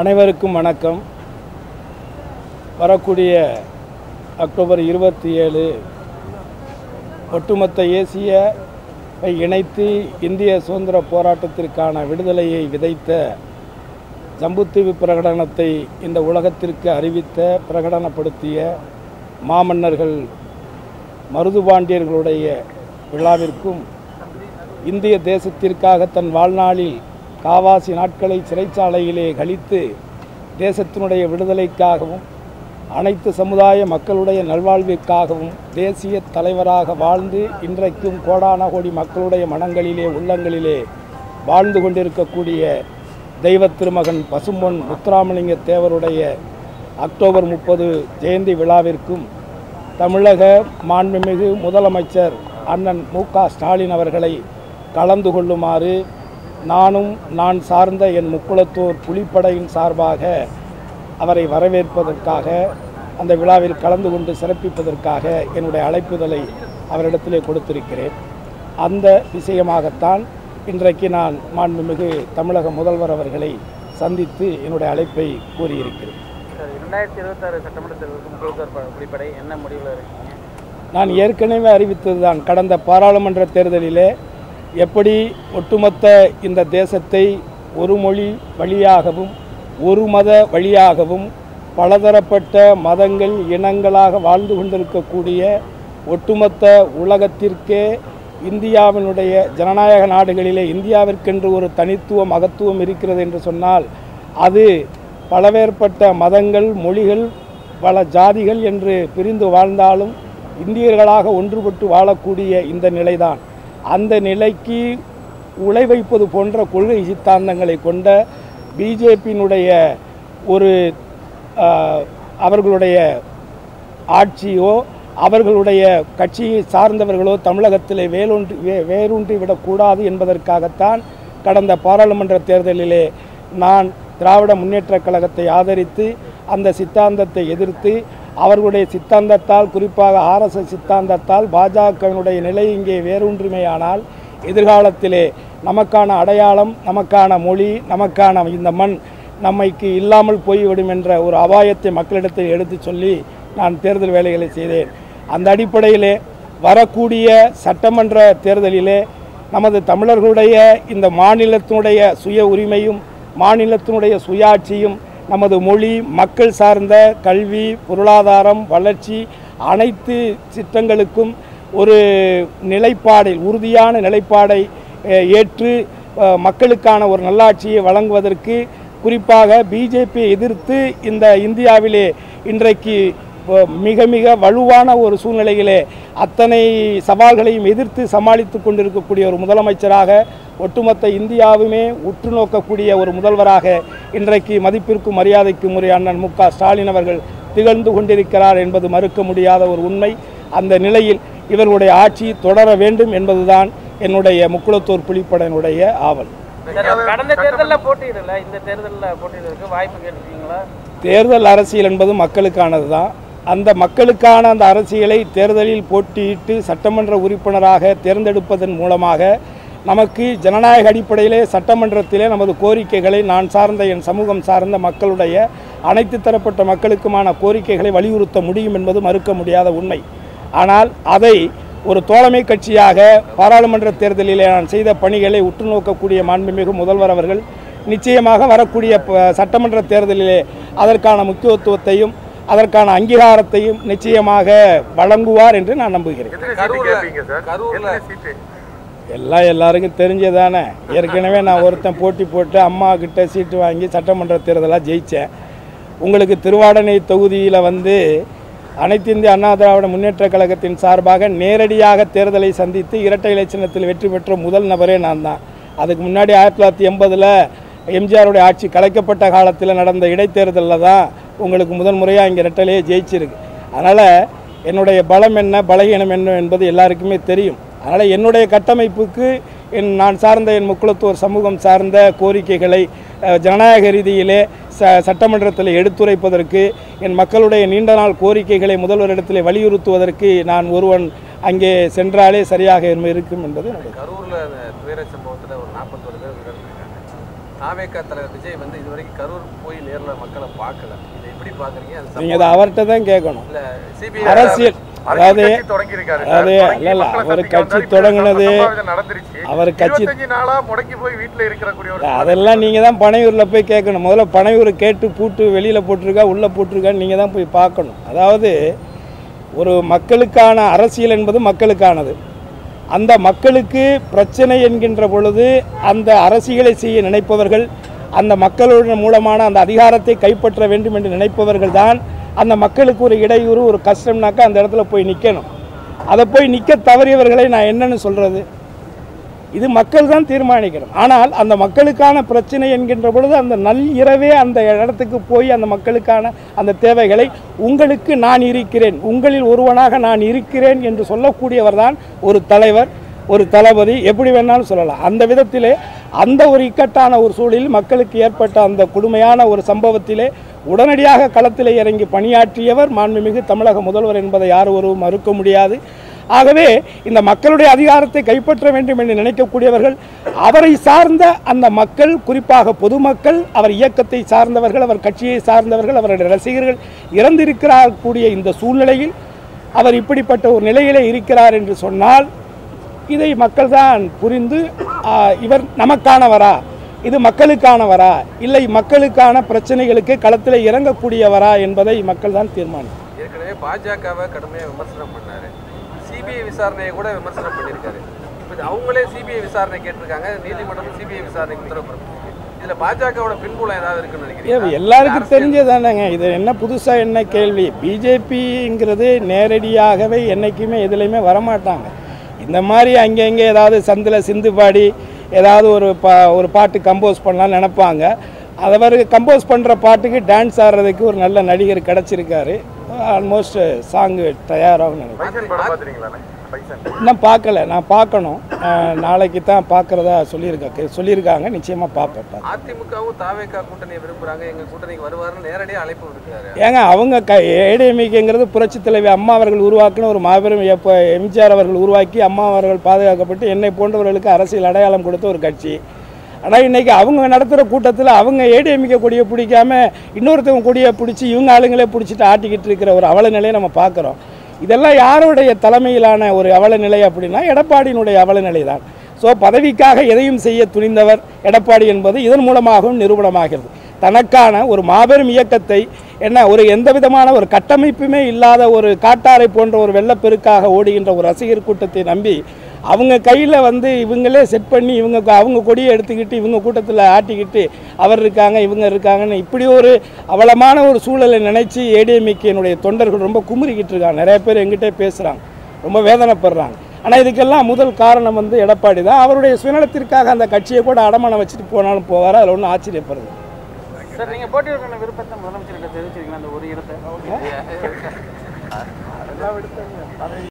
அனைவருக்கும் வணக்கம். வரக்கூடிய அக்டோபர் 27 ஒட்டுமொத்த ஏசியை இணைத்து இந்திய சுதந்திர போராட்டத்திற்கான விடுதலையை விதைத்த ஜம்புத்தீவு பிரகடனத்தை இந்த உலகத்திற்கு அறிவித்த பிரகடனப்படுத்திய மாமன்னர்கள் மருதுபாண்டியர்களுடைய விழாவிற்கும் இந்திய தேசத்திற்காக தன் வாழ்நாளில் காவாசி நாட்களை சிறைச்சாலையிலே கழித்து தேசத்தினுடைய விடுதலைக்காகவும் அனைத்து சமுதாய மக்களுடைய நல்வாழ்விற்காகவும் தேசிய தலைவராக வாழ்ந்து இன்றைக்கும் கோடான கோடி மக்களுடைய மனங்களிலே உள்ளங்களிலே வாழ்ந்து கொண்டிருக்கக்கூடிய தெய்வ திருமகன் பசும்பொன் முத்துராமலிங்க தேவருடைய அக்டோபர் 30 ஜெயந்தி விழாவிற்கும் தமிழக மாண்புமிகு முதலமைச்சர் அண்ணன் மு.க. ஸ்டாலின் அவர்களை கலந்து கொள்ளுமாறு நானும் நான் சார்ந்த என் முக்குளத்தூர் புலிப்படையின் சார்பாக அவரை வரவேற்பதற்காக அந்த விழாவில் கலந்து கொண்டு சிறப்பிப்பதற்காக என்னுடைய அழைப்புதலை அவரிடத்திலே கொடுத்திருக்கிறேன். அந்த விஷயமாகத்தான் இன்றைக்கு நான் மாண்புமிகு தமிழக முதல்வர் அவர்களை சந்தித்து என்னுடைய அழைப்பை கூறியிருக்கிறேன். 2026 சட்டமன்ற தேர்தலுக்கு முக்குளத்தூர் புலிப்படை என்ன முடிவில் இருக்கீங்க? நான் ஏற்கனவே அறிவித்ததுதான். கடந்த பாராளுமன்ற தேர்தலிலே எப்படி ஒட்டுமொத்த இந்த தேசத்தை ஒரு மொழி வழியாகவும் ஒரு மத வழியாகவும் பலதரப்பட்ட மதங்கள் இனங்களாக வாழ்ந்து கொண்டிருக்கக்கூடிய ஒட்டுமொத்த உலகத்திற்கே இந்தியாவினுடைய ஜனநாயக நாடுகளிலே இந்தியாவிற்கென்று ஒரு தனித்துவ மகத்துவம் இருக்கிறது என்று சொன்னால் அது பலவேற்பட்ட மதங்கள் மொழிகள் பல ஜாதிகள் என்று பிரிந்து வாழ்ந்தாலும் இந்தியர்களாக ஒன்றுபட்டு வாழக்கூடிய இந்த நிலைதான். அந்த நிலைக்கு உழை வைப்பது போன்ற கொள்கை சித்தாந்தங்களை கொண்ட பிஜேபியினுடைய ஒரு அவர்களுடைய ஆட்சியோ அவர்களுடைய கட்சியை சார்ந்தவர்களோ தமிழகத்திலே வேரூன்றி விடக்கூடாது என்பதற்காகத்தான் கடந்த பாராளுமன்ற தேர்தலிலே நான் திராவிட முன்னேற்றக் கழகத்தை ஆதரித்து அந்த சித்தாந்தத்தை எதிர்த்து அவர்களுடைய சித்தாந்தத்தால் குறிப்பாக ஆர்எஸ்எஸ் சித்தாந்தத்தால் பாஜகவினுடைய நிலை இங்கே வேரூன்றுமையானால் எதிர்காலத்திலே நமக்கான அடையாளம் நமக்கான மொழி நமக்கான இந்த மண் நம்மைக்கு இல்லாமல் போய்விடும் என்ற ஒரு அபாயத்தை மக்களிடத்தில் எடுத்து சொல்லி நான் தேர்தல் வேலைகளை செய்தேன். அந்த அடிப்படையிலே வரக்கூடிய சட்டமன்ற தேர்தலிலே நமது தமிழர்களுடைய இந்த மாநிலத்தினுடைய சுய உரிமையும் மாநிலத்தினுடைய சுயாட்சியும் நமது மொழி மக்கள் சார்ந்த கல்வி பொருளாதாரம் வளர்ச்சி அனைத்து திட்டங்களுக்கும் ஒரு நிலைப்பாடை உறுதியான நிலைப்பாடை ஏற்று மக்களுக்கான ஒரு நல்லாட்சியை வழங்குவதற்கு குறிப்பாக பிஜேபியை எதிர்த்து இந்த இந்தியாவிலே இன்றைக்கு மிக மிக வலுவான ஒரு சூழ்நிலையிலே அத்தனை சவால்களையும் எதிர்த்து சமாளித்து கொண்டிருக்கக்கூடிய ஒரு முதலமைச்சராக ஒட்டுமொத்த இந்தியாவுமே உற்று நோக்கக்கூடிய ஒரு முதல்வராக இன்றைக்கு மதிப்பிற்கும் மரியாதைக்கும் உரிய அண்ணன் மு.க. ஸ்டாலின் அவர்கள் திகழ்ந்து கொண்டிருக்கிறார் என்பது மறுக்க முடியாத ஒரு உண்மை. அந்த நிலையில் இவர்களுடைய ஆட்சி தொடர வேண்டும் என்பதுதான் என்னுடைய முக்குளத்தூர் புலிப்படையினுடைய ஆவல். கடந்த தேர்தலில் போட்டியிடல, இந்த தேர்தலில் போட்டியிடறதுக்கு வாய்ப்பு கேட்டிருக்கீங்களா? தேர்தல் அரசியல் என்பது மக்களுக்கானது தான். அந்த மக்களுக்கான அந்த அரசியலை தேர்தலில் போட்டியிட்டு சட்டமன்ற உறுப்பினராக தேர்ந்தெடுப்பதன் மூலமாக நமக்கு ஜனநாயக அடிப்படையிலே சட்டமன்றத்திலே நமது கோரிக்கைகளை நான் சார்ந்த என் சமூகம் சார்ந்த மக்களுடைய அனைத்து தரப்பட்ட மக்களுக்குமான கோரிக்கைகளை வலியுறுத்த முடியும் என்பது மறுக்க முடியாத உண்மை. ஆனால் அதை ஒரு தோழமை கட்சியாக பாராளுமன்ற தேர்தலிலே நான் செய்த பணிகளை உற்று நோக்கக்கூடிய மாண்புமிகு முதல்வர் அவர்கள் நிச்சயமாக வரக்கூடிய சட்டமன்ற தேர்தலிலே அதற்கான முக்கியத்துவத்தையும் அதற்கான அங்கீகாரத்தையும் நிச்சயமாக வழங்குவார் என்று நான் நம்புகிறேன். எல்லாருக்கும் தெரிஞ்சதானே. ஏற்கனவே நான் ஒருத்தன் போட்டி போட்டு அம்மா கிட்ட சீட்டு வாங்கி சட்டமன்ற தேர்தலாக ஜெயித்தேன். உங்களுக்கு திருவாடனை தொகுதியில் அனைத்து இந்திய அண்ணா திராவிட முன்னேற்ற கழகத்தின் சார்பாக நேரடியாக தேர்தலை சந்தித்து இரட்டை இலை சின்னத்தில் வெற்றி பெற்ற முதல் நபரே நான் தான். அதுக்கு முன்னாடி 1980 எம்ஜிஆருடைய ஆட்சி கலைக்கப்பட்ட காலத்தில் நடந்த இடைத்தேர்தலில் தான் உங்களுக்கு முதல் முறையாக இங்கே இரட்டையிலேயே ஜெயிச்சிருக்கு. அதனால் என்னுடைய பலம் என்ன பலகீனம் என்ன என்பது எல்லாருக்குமே தெரியும். அதனால் என்னுடைய கட்டமைப்புக்கு நான் சார்ந்த என் முக்குளத்தூர் சமூகம் சார்ந்த கோரிக்கைகளை ஜனநாயக ரீதியிலே சட்டமன்றத்தில் எடுத்துரைப்பதற்கு என் மக்களுடைய நீண்ட நாள் கோரிக்கைகளை முதல்வரிடத்தில் வலியுறுத்துவதற்கு நான் ஒருவன் அங்கே சென்றாலே சரியாக இருக்கும் என்பது. கரூரில் துயர சம்பவத்தில் ஒரு 41 பேர் இறந்துருக்காங்க. தாவேகா தலைவர் விஜய் வந்து இதுவரைக்கும் கரூர் போய் நேரில் மக்களை பார்க்கல. இதை எப்படி பார்க்குறீங்க? நீங்கள் அதை அவர்கிட்ட தான் கேட்கணும். இல்லை சிபிஐ அரசியல் அதாவது தொடங்கியிருக்காரு. அதாவது இல்லை அவர் கட்சி தொடங்கினது நடந்துருச்சு. அவர் கட்சி 25 நாளா முடங்கி போய் வீட்டில் இருக்கிற அதெல்லாம் நீங்கள் தான் பனையூரில் போய் கேட்கணும். முதல்ல பனையூர் கேட்டு பூட்டு வெளியில் போட்டிருக்கா உள்ளே போட்டிருக்கான்னு நீங்கள் தான் போய் பார்க்கணும். அதாவது ஒரு மக்களுக்கான அரசியல் என்பது மக்களுக்கானது. அந்த மக்களுக்கு பிரச்சனை என்கின்ற பொழுது அந்த அரசியலை செய்ய நினைப்பவர்கள், அந்த மக்களுடைய மூலமான அந்த அதிகாரத்தை கைப்பற்ற வேண்டும் என்று நினைப்பவர்கள் தான் அந்த மக்களுக்கு ஒரு இடையூறு ஒரு கஷ்டம்னாக்கா அந்த இடத்துல போய் நிற்கணும். அதை போய் நிற்க தவறியவர்களை நான் என்னன்னு சொல்கிறது? இது மக்கள் தான் தீர்மானிக்கணும். ஆனால் அந்த மக்களுக்கான பிரச்சனை என்கின்ற பொழுது அந்த நள்ளிரவே அந்த இடத்துக்கு போய் அந்த மக்களுக்கான அந்த தேவைகளை உங்களுக்கு நான் இருக்கிறேன், உங்களில் ஒருவனாக நான் இருக்கிறேன் என்று சொல்லக்கூடியவர் தான் ஒரு தலைவர், ஒரு தளபதி, எப்படி வேணாலும் சொல்லலாம். அந்த விதத்திலே அந்த ஒரு இக்கட்டான ஒரு சூழலில் மக்களுக்கு ஏற்பட்ட அந்த கொடுமையான ஒரு சம்பவத்திலே உடனடியாக களத்திலே இறங்கி பணியாற்றியவர் மாண்புமிகு தமிழக முதல்வர் என்பதை யார் ஒருவரும் மறுக்க முடியாது. ஆகவே இந்த மக்களுடைய அதிகாரத்தை கைப்பற்ற வேண்டும் என்று நினைக்கக்கூடியவர்கள், அவரை சார்ந்த அந்த மக்கள், குறிப்பாக பொதுமக்கள், அவர் இயக்கத்தை சார்ந்தவர்கள், அவர் கட்சியை சார்ந்தவர்கள், அவருடைய ரசிகர்கள் இறந்திருக்கிறார் இந்த சூழ்நிலையில் அவர் இப்படிப்பட்ட ஒரு நிலையிலே இருக்கிறார் என்று சொன்னால் இதை மக்கள் தான் புரிந்து இவர் நமக்கானவரா, இது மக்களுக்கானவரா, இல்லை மக்களுக்கான பிரச்சனைகளுக்கு களத்தில் இறங்கக்கூடியவரா என்பதை மக்கள் தான் தீர்மானிக்கும். ஏற்கனவே பாஜகவை கடுமையாக விமர்சனம் பண்ணாரு, சிபிஐ விசாரணையை கூட விமர்சனம் பண்ணியிருக்காரு. இப்போ அவங்களே சிபிஐ விசாரணை கேட்டிருக்காங்க, நீதிமன்றம் சிபிஐ விசாரணைக்கு உத்தரவு பிறப்பிச்சிருக்கு. இதில் பாஜகவோட பின்புலம் ஏதாவது இருக்குன்னு நினைக்கிறீங்க? எல்லாருக்கும் தெரிஞ்சதானேங்க, இது என்ன புதுசாக என்ன கேள்வி? பிஜேபிங்கிறது நேரடியாகவே என்றைக்குமே எதுலையுமே வரமாட்டாங்க. இந்த மாதிரி அங்கங்கே ஏதாவது சந்தில் சிந்து பாடி ஏதாவது ஒரு பாட்டு கம்போஸ் பண்ணலான்னு நினைப்பாங்க. அவர் கம்போஸ் பண்ணுற பாட்டுக்கு டான்ஸ் ஆடுறதுக்கு ஒரு நல்ல நடிகர் கிடச்சிருக்காரு. ஆல்மோஸ்ட் சாங்கு தயாராகும் நினைக்கிறேன். இன்னும் பார்க்கல, நான் பார்க்கணும். நாளைக்கு தான் பார்க்குறதா சொல்லியிருக்காங்க. நிச்சயமாக பார்ப்பேன். அதிமுகவும் தாவேகா கூட்டணியை விரும்புகிறாங்க, எங்கள் கூட்டணிக்கு வருவாருன்னு நேரடியாக அழைப்பு விடுக்கிறாரு. ஏங்க அவங்க ஏடிஎம்கேங்கிறது புரட்சி தலைவி அம்மா அவர்கள் உருவாக்கின ஒரு மாபெரும் எம்ஜிஆர் அவர்கள் உருவாக்கி அம்மா அவர்கள் பாதுகாக்கப்பட்டு என்னை போன்றவர்களுக்கு அரசியல் அடையாளம் கொடுத்த ஒரு கட்சி. ஆனால் இன்றைக்கி அவங்க நடத்துகிற கூட்டத்தில் அவங்க ஏடிஎம்கே கொடியை பிடிக்காம இன்னொருத்தவங்க கொடியை பிடிச்சி இவங்க ஆளுங்களே பிடிச்சிட்டு ஆட்டிக்கிட்டு இருக்கிற ஒரு அவல நிலையை நம்ம பார்க்குறோம். இதெல்லாம் யாருடைய தலைமையிலான ஒரு அவல நிலை அப்படின்னா எடப்பாடியினுடைய அவல நிலை தான். ஸோ பதவிக்காக எதையும் செய்ய துணிந்தவர் எடப்பாடி என்பது இதன் மூலமாகவும் நிரூபணமாகிறது. தனக்கான ஒரு மாபெரும் இயக்கத்தை எந்த விதமான ஒரு கட்டமைப்புமே இல்லாத ஒரு காட்டாரை போன்ற ஒரு வெள்ளப்பெருக்காக ஓடுகின்ற ஒரு ரசிகர் கூட்டத்தை நம்பி அவங்க கையில் இவங்களே செட் பண்ணி அவங்க கொடியை எடுத்துக்கிட்டு இவங்க கூட்டத்தில் ஆட்டிக்கிட்டு அவர் இருக்காங்க இவங்க இருக்காங்கன்னு இப்படி ஒரு அவலமான ஒரு சூழலை நினைச்சு ஏடிஎம்கேனுடைய தொண்டர்கள் ரொம்ப குமுறிக்கிட்டு இருக்காங்க. நிறைய பேர் எங்கிட்டே பேசுகிறாங்க, ரொம்ப வேதனைப்படுறாங்க. ஆனால் இதுக்கெல்லாம் முதல் காரணம் எடப்பாடி தான். அவருடைய சுயநலத்திற்காக அந்த கட்சியை கூட அடமானம் வச்சுட்டு போனாலும் போவார். அதில் ஒன்றும் ஆச்சரியப்படுது. சார், நீங்கள் போட்டியிருக்கிற விருப்பத்தை முதலமைச்சர்கிட்ட தெரிவிச்சிருக்கீங்களா? அந்த ஒரு இடத்தை